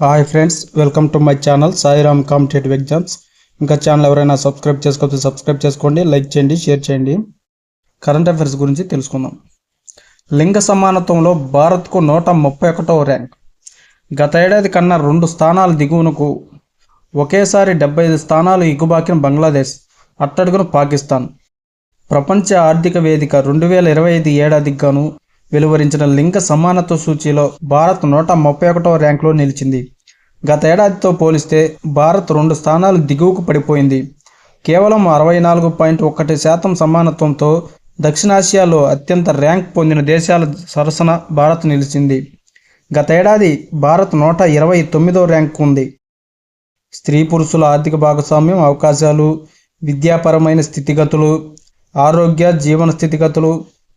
Hi friends, welcome to my channel Sairam competitive exams. ఇంకా channel ఎవరైనా subscribe చేసుకోవచ్చు, subscribe చేసుకోండి, లైక్ చేయండి, షేర్ చేయండి. కరెంట్ అఫైర్స్ గురించి తెలుసుకుందాం. లింగ సమానత్వంలో భారత్కు 131వ ర్యాంక్. గత ఏడాది కన్నా 2 స్థానాలు దిగువనకు, ఒకేసారి 75 స్థానాలు ఎగుబాకిన బంగ్లాదేశ్, అట్టడుగున పాకిస్తాన్. ప్రపంచ ఆర్థిక వేదిక 2025 ఏడాదికి గాను వెలువరించిన లింగ సమానత్వ సూచీలో భారత్ 131వ ర్యాంకులో నిలిచింది. గత ఏడాదితో పోలిస్తే భారత్ 2 స్థానాలు దిగువకు పడిపోయింది. కేవలం 64.1% సమానత్వంతో దక్షిణాసియాలో అత్యంత ర్యాంక్ పొందిన దేశాల సరసన భారత్ నిలిచింది. గత ఏడాది భారత్ 129వ ర్యాంకు ఉంది. స్త్రీ పురుషుల ఆర్థిక భాగస్వామ్యం, అవకాశాలు, విద్యాపరమైన స్థితిగతులు, ఆరోగ్య జీవన స్థితిగతులు,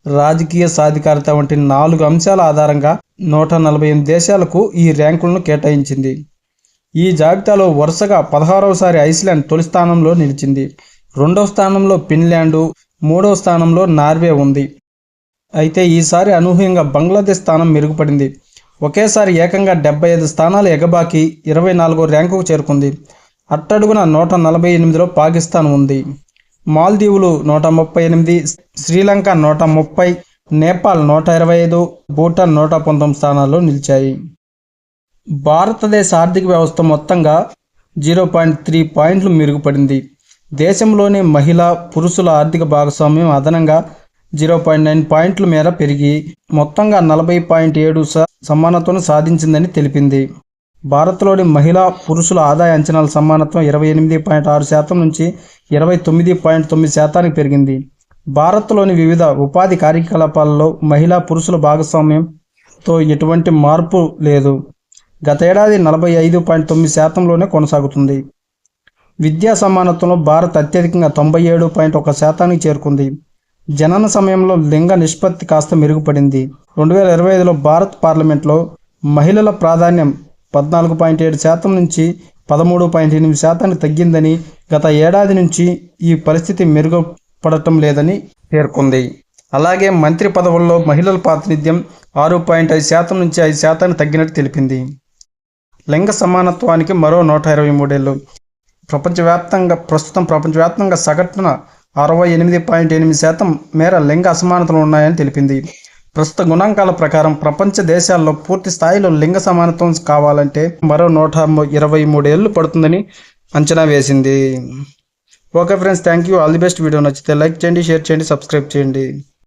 రాజకీయ సాధికారత వంటి 4 అంశాల ఆధారంగా 148 దేశాలకు ఈ ర్యాంకులను కేటాయించింది. ఈ జాబితాలో వరుసగా 16వసారి ఐస్లాండ్ తొలి స్థానంలో నిలిచింది. 2వ స్థానంలో ఫిన్లాండ్, 3వ స్థానంలో నార్వే ఉంది. అయితే ఈసారి అనూహ్యంగా బంగ్లాదేశ్ స్థానం మెరుగుపడింది. ఒకేసారి ఏకంగా 75 స్థానాలు ఎగబాకి 24వ ర్యాంకుకు చేరుకుంది. అట్టడుగున 148లో పాకిస్తాన్ ఉంది. మాల్దీవులు 138, శ్రీలంక 130, నేపాల్ 125, భూటాన్ 119 స్థానాల్లో నిలిచాయి. భారతదేశ ఆర్థిక వ్యవస్థ మొత్తంగా 0.3 పాయింట్లు మెరుగుపడింది. దేశంలోని మహిళా పురుషుల ఆర్థిక భాగస్వామ్యం అదనంగా 0.9 పాయింట్ల మేర పెరిగి మొత్తంగా 40.7 సమానత్వం సాధించిందని తెలిపింది. భారత్లోని మహిళా పురుషుల ఆదాయ అంచనాల సమానత్వం 28.6% నుంచి 29.9% పెరిగింది. భారత్లోని వివిధ ఉపాధి కార్యకలాపాలలో మహిళా పురుషుల భాగస్వామ్యంతో ఎటువంటి మార్పు లేదు. గత ఏడాది 45.9%లోనే కొనసాగుతుంది. విద్యా సమానత్వంలో భారత్ అత్యధికంగా 97.1%కి చేరుకుంది. జనన సమయంలో లింగ నిష్పత్తి కాస్త మెరుగుపడింది. 2025లో భారత్ పార్లమెంట్లో మహిళల ప్రాధాన్యం 14.7% నుంచి 13.8% తగ్గిందని, గత ఏడాది నుంచి ఈ పరిస్థితి మెరుగుపడటం లేదని పేర్కొంది. అలాగే మంత్రి పదవుల్లో మహిళల ప్రాతినిధ్యం 6.5% నుంచి 5% తగ్గినట్టు తెలిపింది. లింగ సమానత్వానికి మరో 123 ఏళ్లు. ప్రపంచవ్యాప్తంగా సగటున 68.8% మేర లింగ అసమానతలు ఉన్నాయని తెలిపింది. ప్రస్తుత గణాంకాల ప్రకారం ప్రపంచ దేశాల్లో పూర్తి స్థాయిలో లింగ సమానత్వం కావాలంటే మరో 123 ఏళ్లు పడుతుందని అంచనా వేసింది. Okay friends, thank you. All the best. Video నచ్చితే లైక్ చేయండి, షేర్ చేయండి, సబ్స్క్రైబ్ చేయండి.